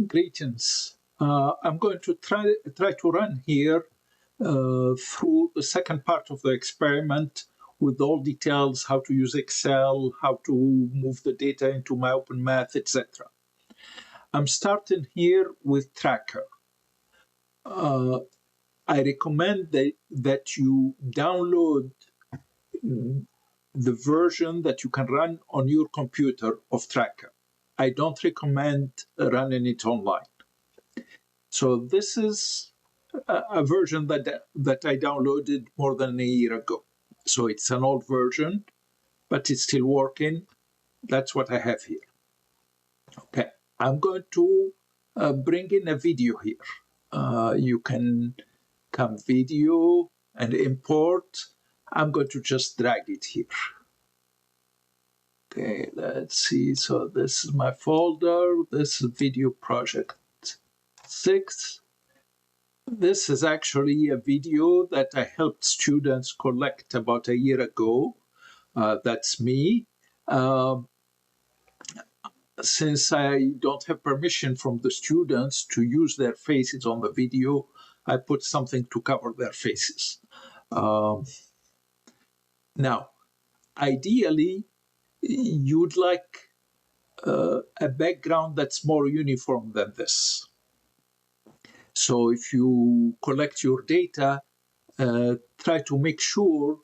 Greetings. I'm going to try to run here through the second part of the experiment with all details, how to use Excel, how to move the data into MyOpenMath, etc. I'm starting here with Tracker. I recommend that you download the version that you can run on your computer of Tracker. I don't recommend running it online. So this is a version that I downloaded more than a year ago. So it's an old version, but it's still working. That's what I have here. Okay, I'm going to bring in a video here. You can come video and import. I'm going to just drag it here. Okay, let's see. So this is my folder. This is video project 6. This is actually a video that I helped students collect about a year ago. That's me. Since I don't have permission from the students to use their faces on the video, I put something to cover their faces. Now, ideally, you'd like a background that's more uniform than this. So if you collect your data, try to make sure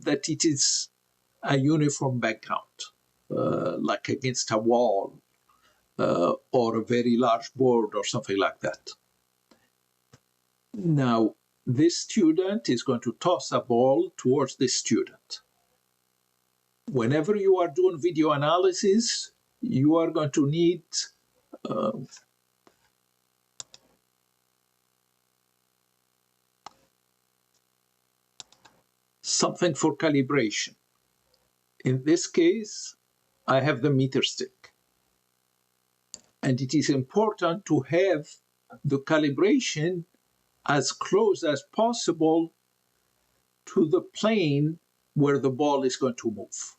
that it is a uniform background, like against a wall or a very large board or something like that. Now, this student is going to toss a ball towards this student. Whenever you are doing video analysis, you are going to need something for calibration. In this case, I have the meter stick. And it is important to have the calibration as close as possible to the plane where the ball is going to move.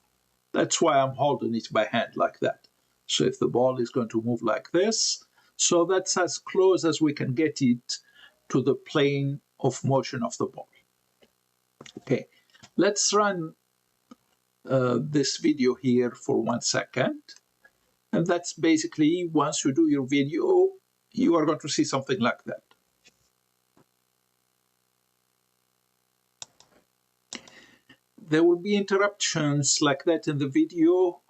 That's why I'm holding it by hand like that. So if the ball is going to move like this, so that's as close as we can get it to the plane of motion of the ball. Okay, let's run this video here for 1 second. And that's basically, once you do your video, you are going to see something like that. There will be interruptions like that in the video,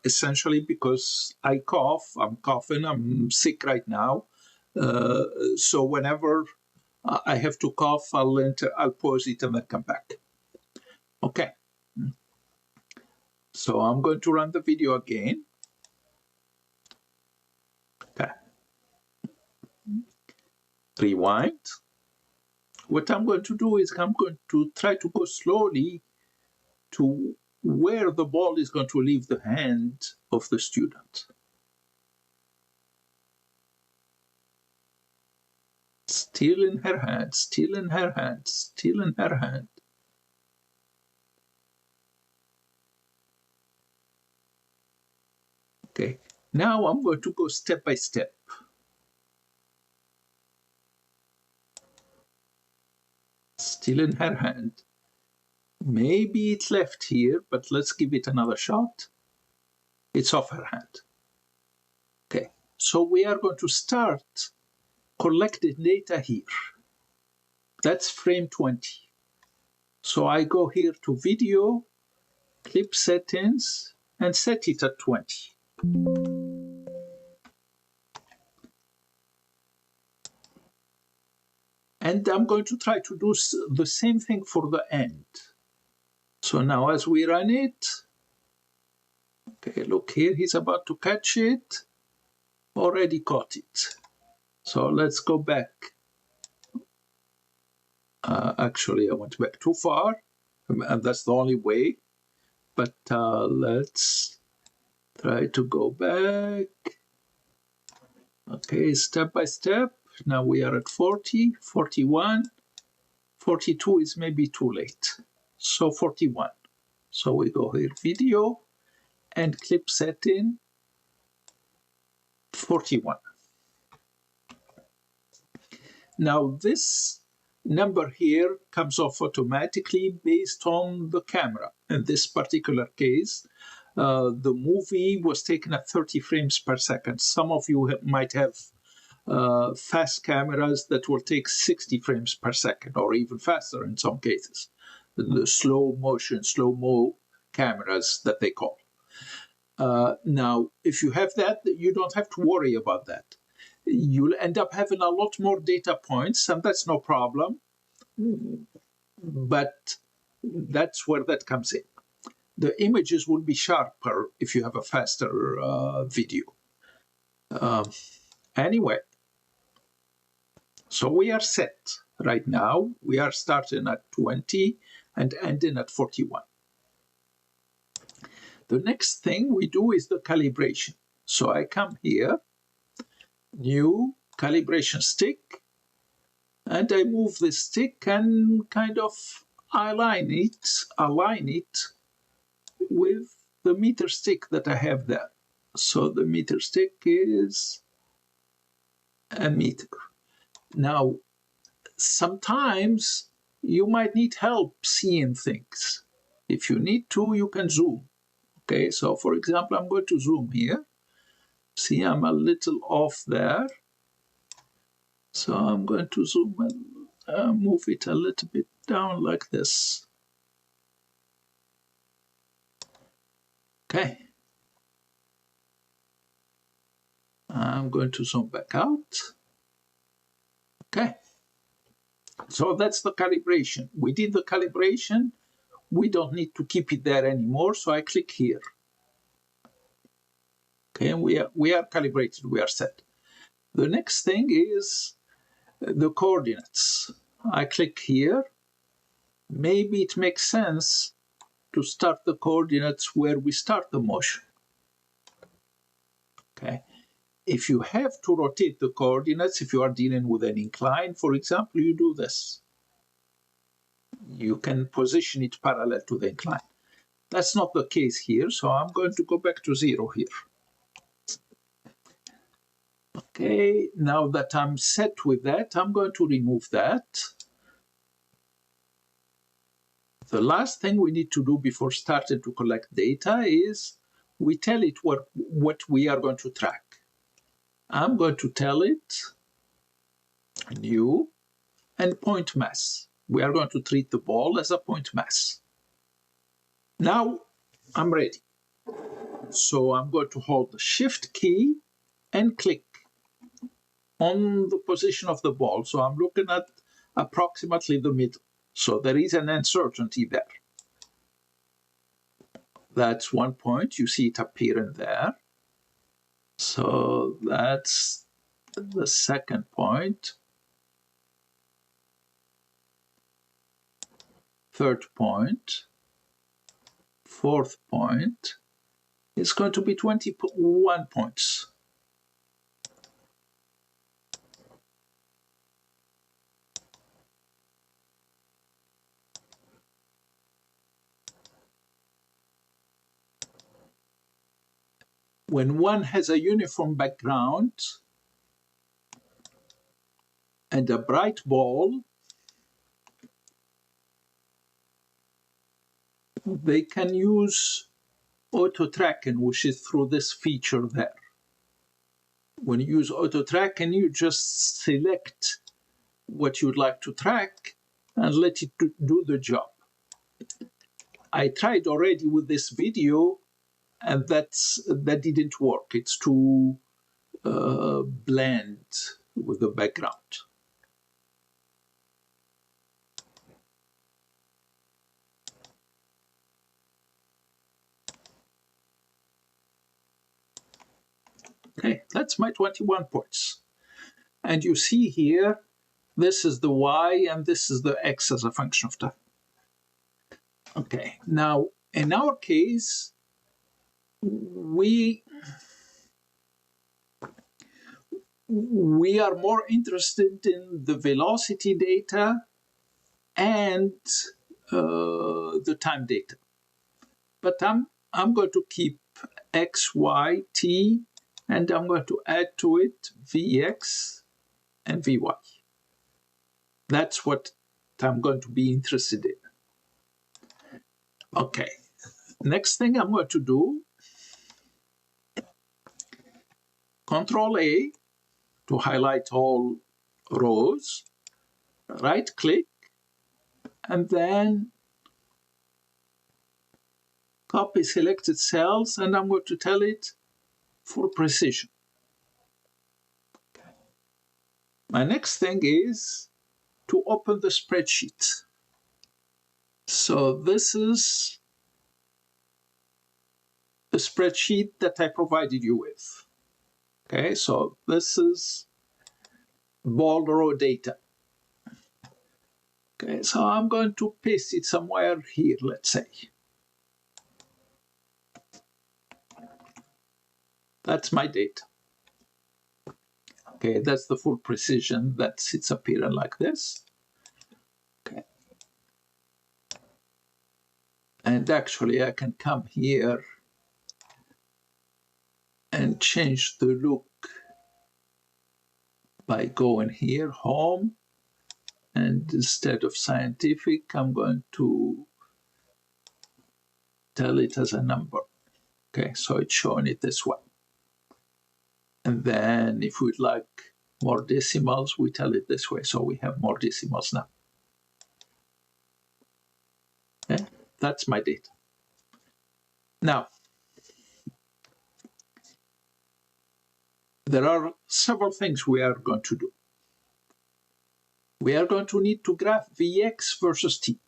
essentially because I cough, I'm coughing, I'm sick right now. So whenever I have to cough, I'll pause it and then come back. Okay. So I'm going to run the video again. Okay. Rewind. What I'm going to do is I'm going to try to go slowly to where the ball is going to leave the hand of the student. Still in her hand, still in her hand, still in her hand. Okay, now I'm going to go step by step. Still in her hand. Maybe it left here, but let's give it another shot. It's off her hand. Okay, so we are going to start collecting data here. That's frame 20. So I go here to video, clip settings, and set it at 20. And I'm going to try to do the same thing for the end. So now as we run it, okay, look here, he's about to catch it, already caught it. So let's go back. Actually, I went back too far, and that's the only way. But let's try to go back. Okay, step by step. Now we are at 40, 41. 42 is maybe too late. So 41. So we go here, video, and clip setting 41. Now this number here comes off automatically based on the camera. In this particular case, the movie was taken at 30 frames per second. Some of you might have fast cameras that will take 60 frames per second, or even faster in some cases. The slow motion, slow-mo cameras that they call. Now, if you have that, you don't have to worry about that. You'll end up having a lot more data points, and that's no problem. But that's where that comes in. The images will be sharper if you have a faster video. Anyway, so we are set right now. We are starting at 20 and ending at 41. The next thing we do is the calibration. So I come here, new calibration stick, and I move the stick and kind of align it with the meter stick that I have there. So the meter stick is a meter. Now, sometimes you might need help seeing things. If you need to, you can zoom. Okay, so for example, I'm going to zoom here. See, I'm a little off there. So I'm going to zoom and move it a little bit down like this. Okay. I'm going to zoom back out. Okay. So that's the calibration. We did the calibration. We don't need to keep it there anymore, so I click here. Okay, and we are calibrated, we are set. The next thing is the coordinates. I click here. Maybe it makes sense to start the coordinates where we start the motion. Okay. If you have to rotate the coordinates, if you are dealing with an incline, for example, you do this. You can position it parallel to the incline. That's not the case here, so I'm going to go back to 0 here. Okay, now that I'm set with that, I'm going to remove that. The last thing we need to do before starting to collect data is we tell it what we are going to track. I'm going to tell it new and point mass. We are going to treat the ball as a point mass. Now I'm ready. So I'm going to hold the Shift key and click on the position of the ball. So I'm looking at approximately the middle. So there is an uncertainty there. That's one point. You see it appearing there. So that's the second point. Third point. Fourth point. It's going to be 21 points. When one has a uniform background and a bright ball, they can use auto tracking, which is through this feature there. When you use auto tracking, you just select what you'd like to track and let it do the job. I tried already with this video, and that didn't work. It's too blend with the background. Okay, that's my 21 points. And you see here, this is the y and this is the x as a function of time. Okay, now in our case, we are more interested in the velocity data and the time data. But I'm going to keep x, y, t and I'm going to add to it Vx and Vy. That's what I'm going to be interested in. Okay, next thing I'm going to do, Control A to highlight all rows, right click, and then copy selected cells, and I'm going to tell it for precision. My next thing is to open the spreadsheet. So this is the spreadsheet that I provided you with. Okay, so this is bold row data. Okay, so I'm going to paste it somewhere here, let's say. That's my data. Okay, that's the full precision. That's it's appearing like this. Okay. And actually I can come here and change the look by going here, home, and instead of scientific, I'm going to tell it as a number. Okay, so it's showing it this way. And then if we'd like more decimals, we tell it this way. So we have more decimals now. Okay, that's my data. Now, there are several things we are going to do. We are going to need to graph Vx versus T.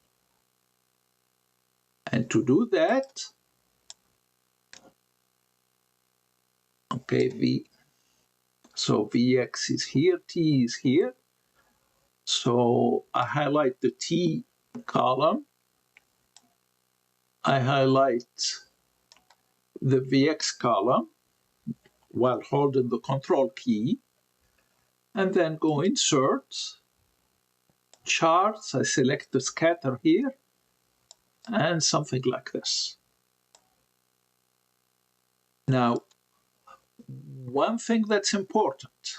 And to do that, okay, so Vx is here, T is here. So I highlight the T column. I highlight the Vx column while holding the control key, and then go insert, charts, I select the scatter here, and something like this. Now, one thing that's important,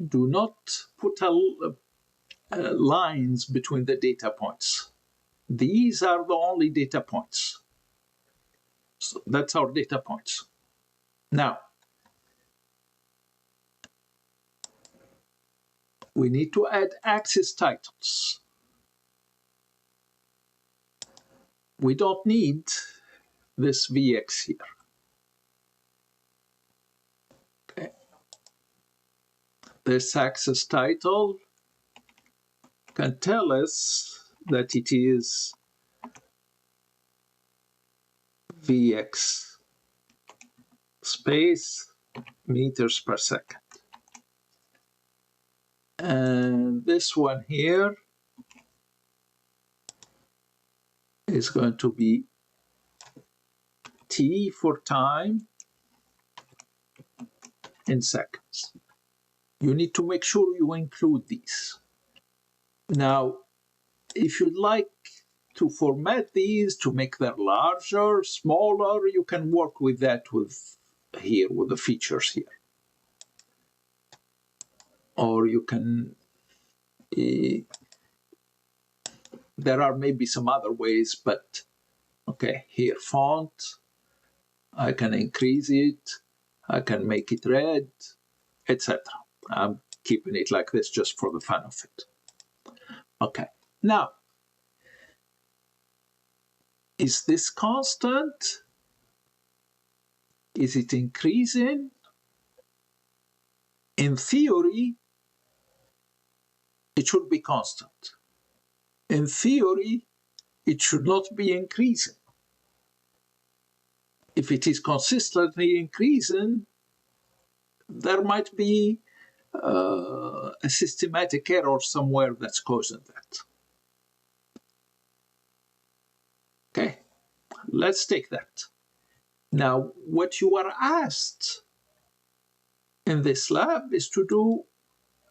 do not put lines between the data points. These are the only data points. So that's our data points. Now, we need to add axis titles. We don't need this Vx here. Okay. This axis title can tell us that it is Vx space meters per second. And this one here is going to be T for time in seconds. You need to make sure you include these. Now, if you'd like to format these to make them larger, smaller, you can work with that with the features here. Or you can, there are maybe some other ways, but okay, here font, I can increase it, I can make it red, etc. I'm keeping it like this just for the fun of it. Okay, now, is this constant? Is it increasing? In theory, it should be constant. In theory, it should not be increasing. If it is consistently increasing, there might be a systematic error somewhere that's causing that. Okay, let's take that. Now, what you are asked in this lab is to do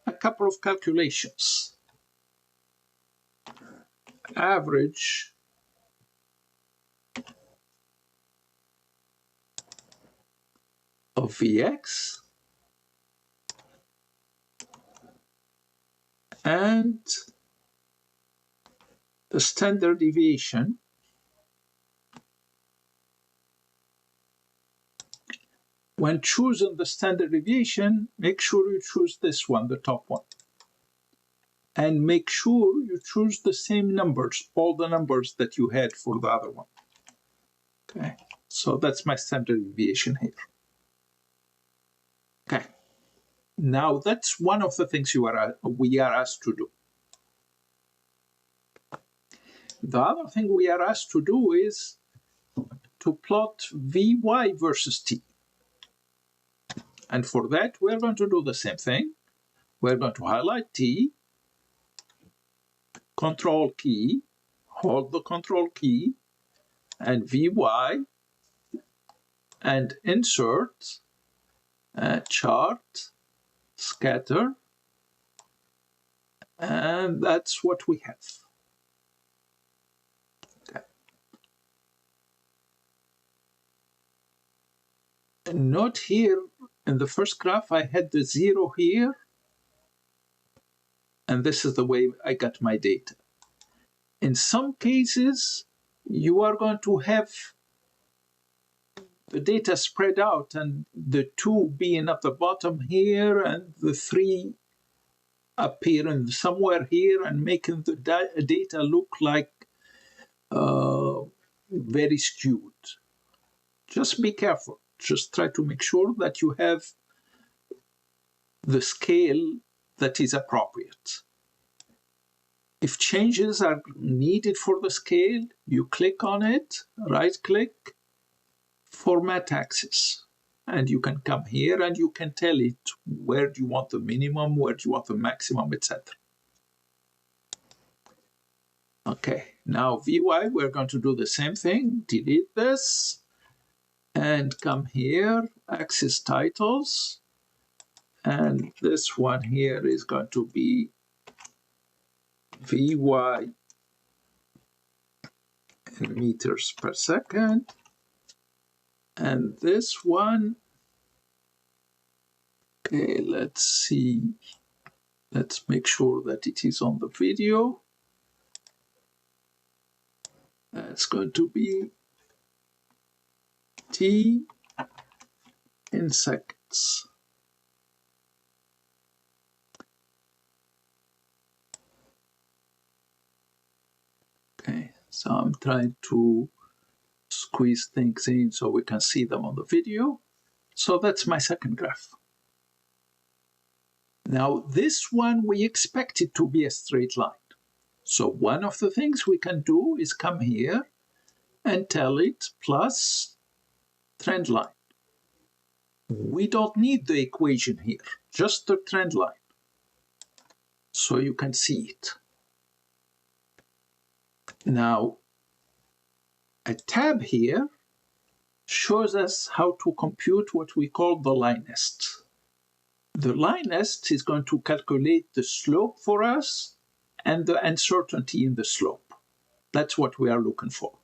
a couple of calculations. Average of Vx and the standard deviation when choosing the standard deviation, make sure you choose this one, the top one. And make sure you choose the same numbers, all the numbers that you had for the other one. Okay, so that's my standard deviation here. Okay, now that's one of the things we are asked to do. The other thing we are asked to do is to plot Vy versus t. And for that, we're going to do the same thing. We're going to highlight t, control key, hold the control key, and Vy, and insert, chart, scatter, and that's what we have. Okay. And note here, in the first graph, I had the 0 here, and this is the way I got my data. In some cases, you are going to have the data spread out and the 2 being at the bottom here and the 3 appearing somewhere here and making the data look like very skewed. Just be careful. Just try to make sure that you have the scale that is appropriate. If changes are needed for the scale, you click on it, right-click, Format Axis. And you can come here and you can tell it where do you want the minimum, where do you want the maximum, etc. Okay, now Vy, we're going to do the same thing. Delete this and come here, Axis Titles. And this one here is going to be Vy in meters per second. And this one, okay, let's see. Let's make sure that it is on the video. That's going to be t in seconds. Okay, so I'm trying to squeeze things in so we can see them on the video. So that's my second graph. Now this one we expect it to be a straight line. So one of the things we can do is come here and tell it plus trend line. We don't need the equation here, just the trend line. So you can see it. Now, a tab here shows us how to compute what we call the Linest. The Linest is going to calculate the slope for us and the uncertainty in the slope. That's what we are looking for.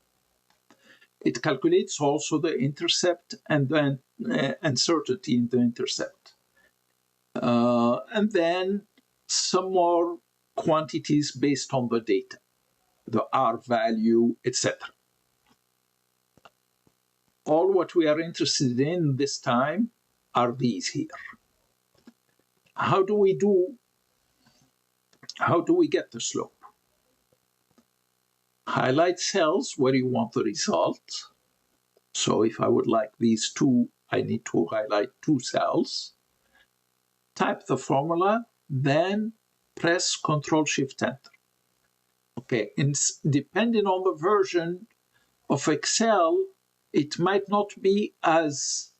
It calculates also the intercept and the uncertainty in the intercept. And then some more quantities based on the data, the R value, etc. All what we are interested in this time are these here. How do we get the slope? Highlight cells where you want the result. So if I would like these two, I need to highlight 2 cells. Type the formula, then press Ctrl-Shift-Enter. Okay, and depending on the version of Excel, it might not be as,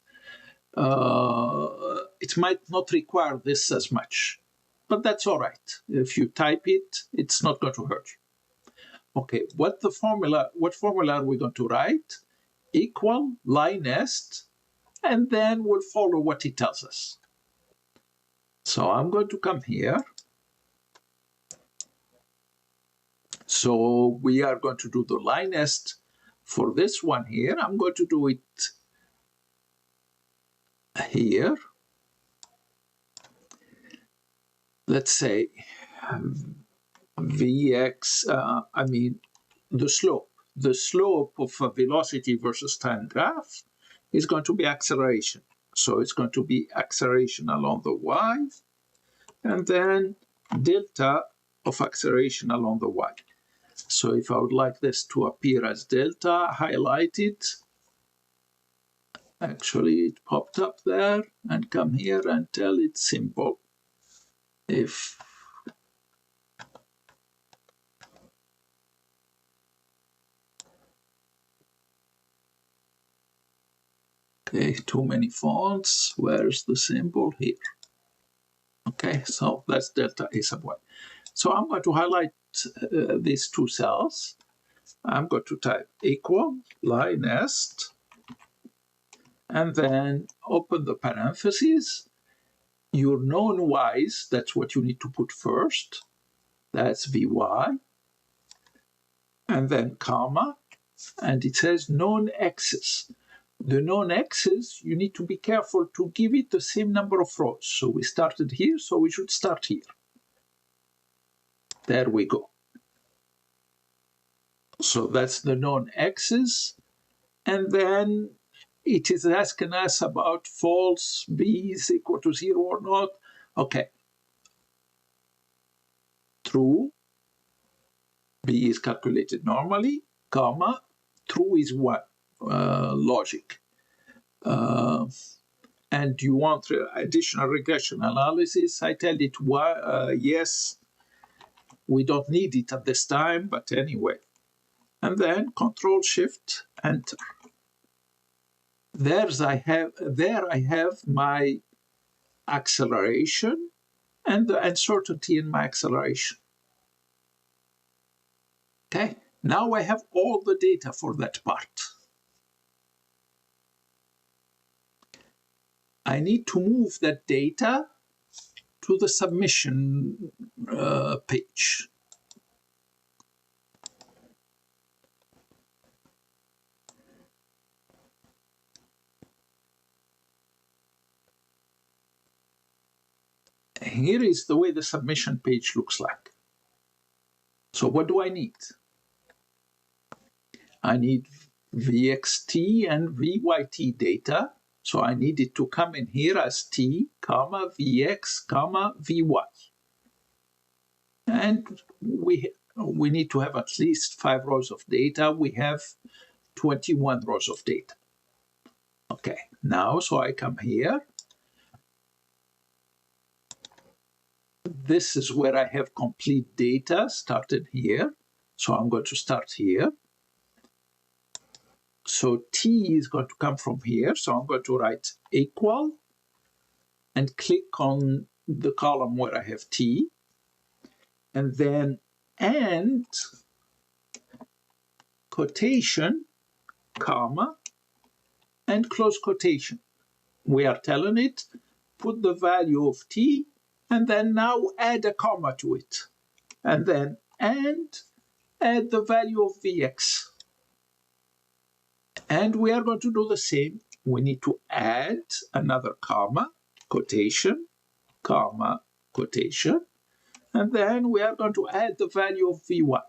it might not require this as much. But that's all right. If you type it, it's not going to hurt you. Okay, what formula are we going to write? Equal Linest, and then we'll follow what it tells us. So I'm going to come here. So we are going to do the Linest for this one here. I'm going to do it here, let's say Vx, the slope. The slope of a velocity versus time graph is going to be acceleration. So it's going to be acceleration along the y, and then delta of acceleration along the y. So if I would like this to appear as delta, highlighted, actually it popped up there, and come here and tell it simple. If okay, too many fonts, where's the symbol? Here. Okay, so that's delta A sub y. So I'm going to highlight these two cells. I'm going to type equal Linest, and then open the parentheses. Your known y's, that's what you need to put first. That's Vy. And then comma, and it says known x's. The known x's, you need to be careful to give it the same number of rows. So we started here, so we should start here. There we go. So that's the known x's. And then it is asking us about false, b is equal to 0 or not. Okay. True, b is calculated normally, comma, true is 1, logic. And you want additional regression analysis, I tell it yes, we don't need it at this time, but anyway. And then Control Shift Enter. There I have my acceleration and the uncertainty in my acceleration. Okay, now I have all the data for that part. I need to move that data to the submission page. Here is the way the submission page looks like. So what do I need? I need VXT and VYT data. So I need it to come in here as T, comma, VX, comma, VY. And we need to have at least 5 rows of data. We have 21 rows of data. Okay, now, so I come here. This is where I have complete data started here. So I'm going to start here. So T is going to come from here. So I'm going to write equal and click on the column where I have T. And then and quotation, comma, and close quotation. We are telling it, put the value of T, and then now add a comma to it. And then and add the value of Vx. And we are going to do the same. We need to add another comma, quotation, comma, quotation. And then we are going to add the value of Vy.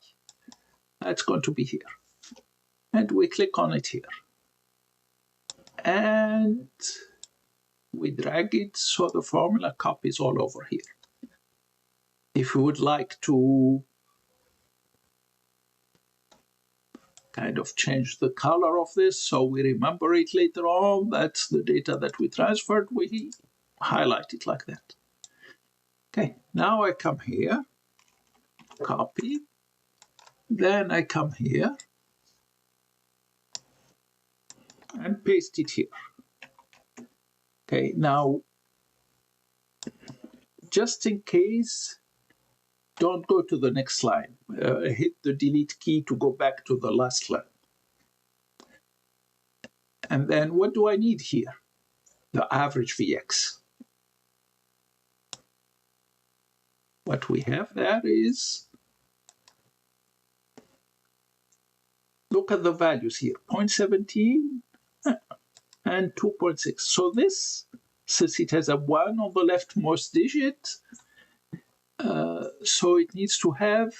That's going to be here. And we click on it here. And we drag it so the formula copies all over here. If we would like to kind of change the color of this so we remember it later on, that's the data that we transferred, we highlight it like that. Okay, now I come here, copy, then I come here and paste it here. Okay, now, just in case, don't go to the next line. Hit the delete key to go back to the last line. And then what do I need here? The average Vx. What we have there is, look at the values here, 0.17 and 2.6. So this since it has a 1 on the leftmost digit, so it needs to have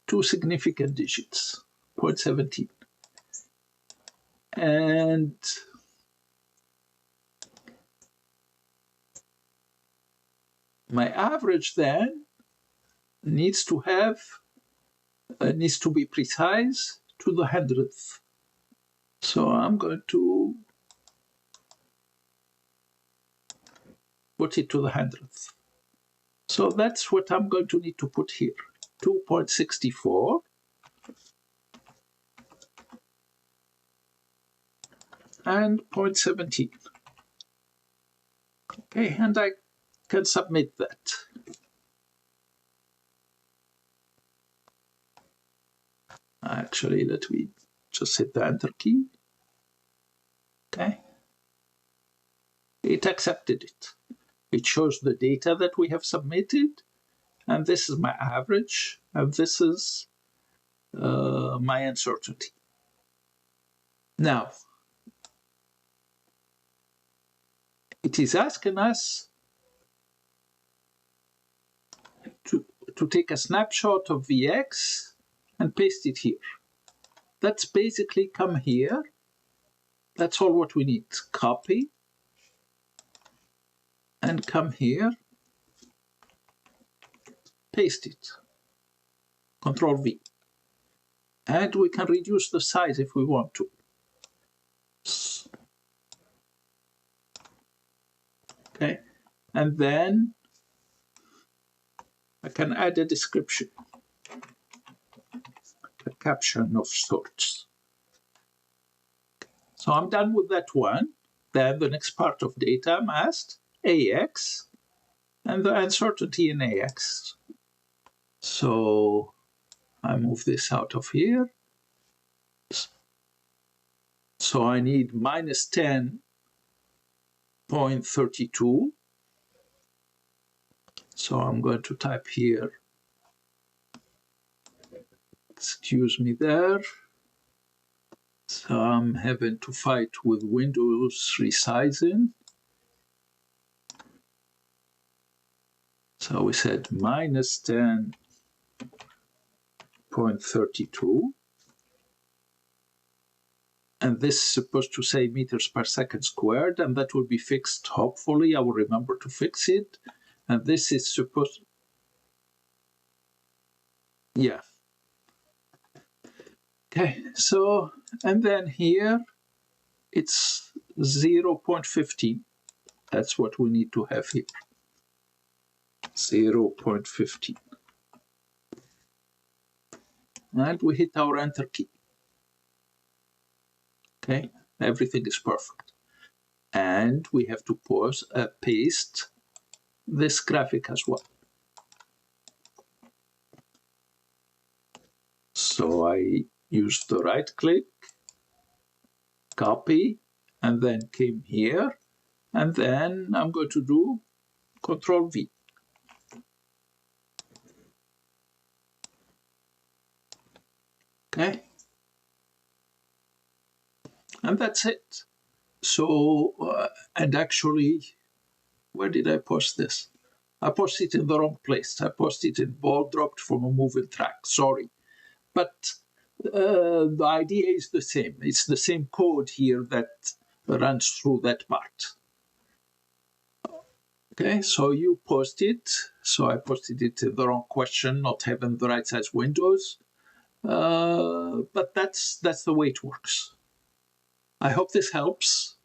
2 significant digits, 0.17. And my average then needs to be precise to the 100th. So I'm going to put it to the 100th. So that's what I'm going to need to put here, 2.64. And 0.17. Okay, and I can submit that. Actually, let me just hit the Enter key. Okay. It accepted it. It shows the data that we have submitted, and this is my average, and this is my uncertainty. Now, it is asking us to take a snapshot of Vx and paste it here. That's basically come here. That's all what we need. Copy and come here, paste it. Control V. And we can reduce the size if we want to. Okay, and then I can add a description, a caption of sorts. So I'm done with that one. Then the next part of data I'm asked, AX, and the uncertainty in AX. So I move this out of here. So I need minus 10.32. So I'm going to type here, excuse me there. So I'm having to fight with Windows resizing. So we said minus 10.32. And this is supposed to say meters per second squared, and that will be fixed. Hopefully, I will remember to fix it. And this is supposed, yeah. Okay, so, and then here, it's 0.15. That's what we need to have here. 0.15. And we hit our Enter key. Okay, everything is perfect. And we have to paste this graphic as well. So I used the right click, copy, and then came here. And then I'm going to do Control V. Okay. And that's it. So, and actually, where did I post this? I posted it in the wrong place. I posted it in ball dropped from a moving track. Sorry. But the idea is the same. It's the same code here that runs through that part. Okay, so you post it. So I posted it in the wrong question, not having the right size windows. But that's the way it works. I hope this helps.